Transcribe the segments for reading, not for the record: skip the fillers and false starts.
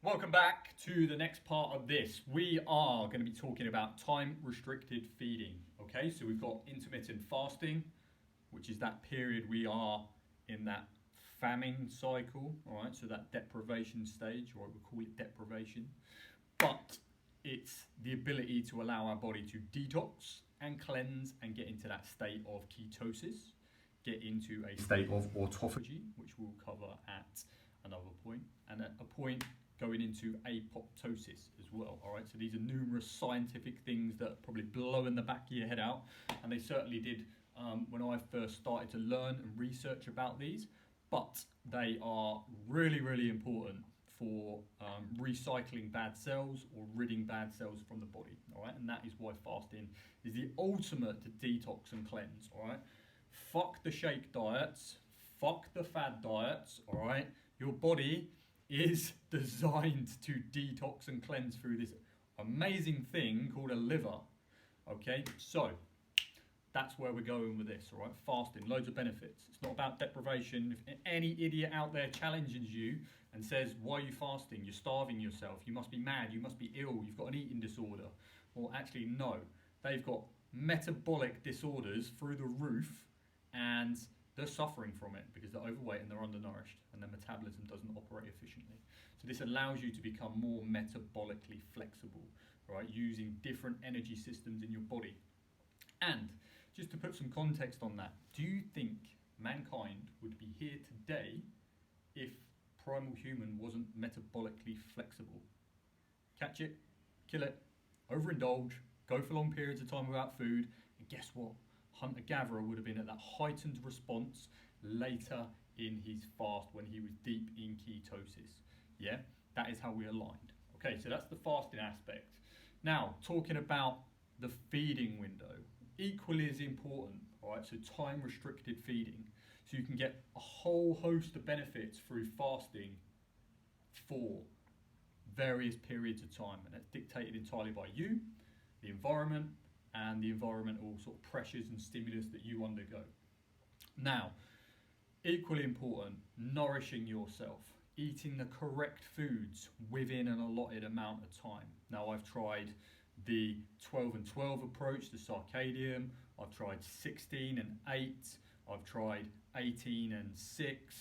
Welcome back to the next part of this. We are going to be talking about time restricted feeding. Okay, so we've got intermittent fasting, which is that period we are in that famine cycle. All right, so that deprivation stage, or we call it deprivation, but it's the ability to allow our body to detox and cleanse and get into that state of ketosis, get into a state of autophagy, which we'll cover at another point, and at a point going into apoptosis as well. All right, so these are numerous scientific things that are probably blowing the back of your head out, and they certainly did when I first started to learn and research about these, but they are really, really important for recycling bad cells or ridding bad cells from the body. All right, and that is why fasting is the ultimate to detox and cleanse. All right, fuck the shake diets, fuck the fad diets. All right, your body is designed to detox and cleanse through this amazing thing called a liver. Okay, so that's where we're going with this. All right, fasting, loads of benefits. It's not about deprivation. If any idiot out there challenges you and says, why are you fasting? You're starving yourself. You must be mad. You must be ill. You've got an eating disorder. Well, actually, no. They've got metabolic disorders through the roof, and they're suffering from it because they're overweight and they're undernourished and their metabolism doesn't operate efficiently. So this allows you to become more metabolically flexible, right? Using different energy systems in your body. And just to put some context on that, do you think mankind would be here today if primal human wasn't metabolically flexible? Catch it, kill it, overindulge, go for long periods of time without food, and guess what? Hunter-gatherer would have been at that heightened response later in his fast when he was deep in ketosis. Yeah, that is how we aligned. Okay, so that's the fasting aspect. Now, talking about the feeding window, equally as important, all right, so time-restricted feeding. So you can get a whole host of benefits through fasting for various periods of time, and that's dictated entirely by you, the environment, and the environmental sort of pressures and stimulus that you undergo. Now, equally important, nourishing yourself, eating the correct foods within an allotted amount of time. Now, I've tried the 12 and 12 approach, the circadian. I've tried 16 and 8. I've tried 18 and 6,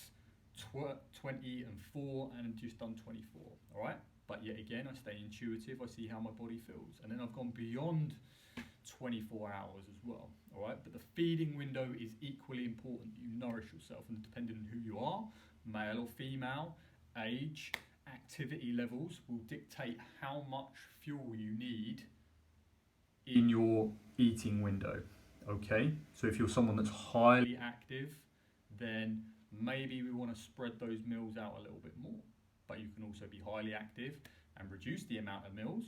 20 and 4, and just done 24. All right? But yet again, I stay intuitive. I see how my body feels. And then I've gone beyond 24 hours as well. All right? But the feeding window is equally important. You nourish yourself, and depending on who you are, male or female, age, activity levels will dictate how much fuel you need in your eating window. Okay, so if you're someone that's highly active, then maybe we want to spread those meals out a little bit more. But you can also be highly active and reduce the amount of meals,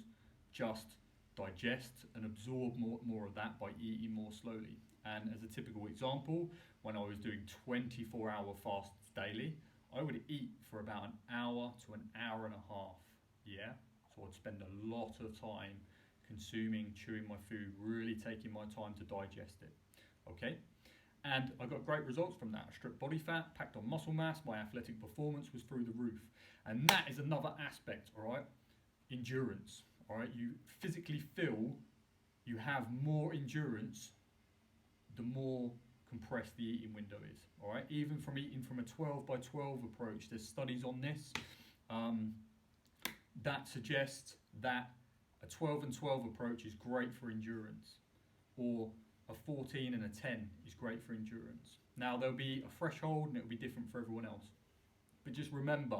just digest and absorb more of that by eating more slowly. And as a typical example, when I was doing 24-hour fasts daily, I would eat for about an hour to an hour and a half. Yeah, so I'd spend a lot of time consuming, chewing my food, really taking my time to digest it. Okay, and I got great results from that. I stripped body fat, packed on muscle mass, my athletic performance was through the roof. And that is another aspect, all right? Endurance, all right? You physically feel you have more endurance the more compressed the eating window is, all right? Even from eating from a 12 by 12 approach, there's studies on this that suggest that a 12 and 12 approach is great for endurance, or a 14 and a 10 is great for endurance. Now, there'll be a threshold and it'll be different for everyone else. But just remember,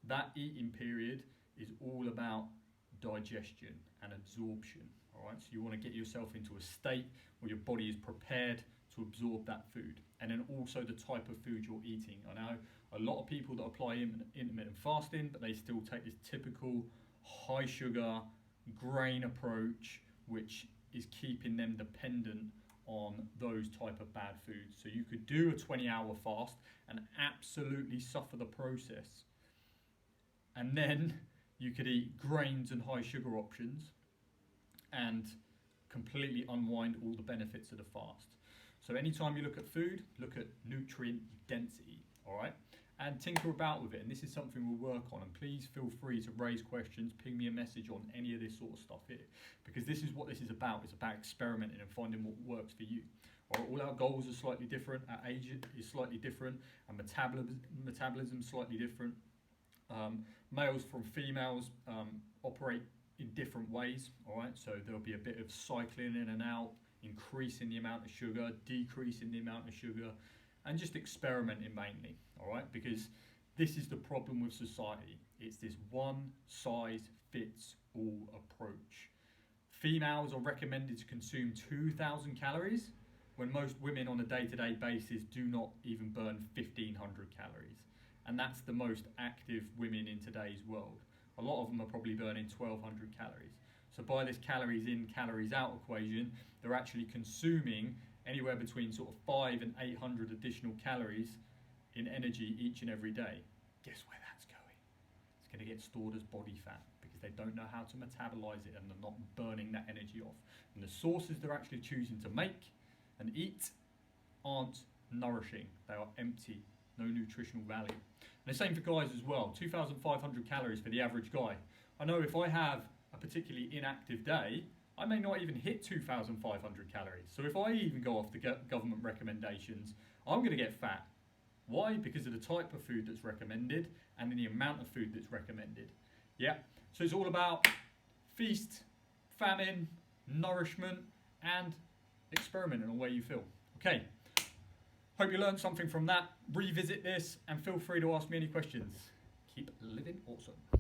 that eating period is all about digestion and absorption, all right? So you want to get yourself into a state where your body is prepared to absorb that food. And then also the type of food you're eating. I know a lot of people that apply intermittent fasting, but they still take this typical high sugar, grain approach, which is keeping them dependent on those type of bad foods. So you could do a 20-hour fast and absolutely suffer the process, and then you could eat grains and high sugar options and completely unwind all the benefits of the fast. So anytime you look at food, look at nutrient density, all right? and tinker about with it. And this is something we'll work on. And please feel free to raise questions, ping me a message on any of this sort of stuff here, because this is what this is about. It's about experimenting and finding what works for you. All our goals are slightly different. Our age is slightly different, and metabolism is slightly different. Males from females operate in different ways. All right, so there'll be a bit of cycling in and out, increasing the amount of sugar, decreasing the amount of sugar, and just experimenting mainly. All right, because this is the problem with society. It's this one size fits all approach. Females are recommended to consume 2,000 calories, when most women on a day-to-day basis do not even burn 1,500 calories. And that's the most active women in today's world. A lot of them are probably burning 1,200 calories. So by this calories in, calories out equation, they're actually consuming anywhere between sort of 500 and 800 additional calories in energy each and every day. Guess where that's going? It's going to get stored as body fat, because they don't know how to metabolize it and they're not burning that energy off. And the sources they're actually choosing to make and eat aren't nourishing. They are empty, no nutritional value. And the same for guys as well. 2,500 calories for the average guy. I know if I have a particularly inactive day, I may not even hit 2,500 calories. So if I even go off the government recommendations, I'm going to get fat. Why? Because of the type of food that's recommended and the amount of food that's recommended. Yeah. So it's all about feast, famine, nourishment, and experimenting on where you feel. Okay. Hope you learned something from that. Revisit this and feel free to ask me any questions. Keep living awesome.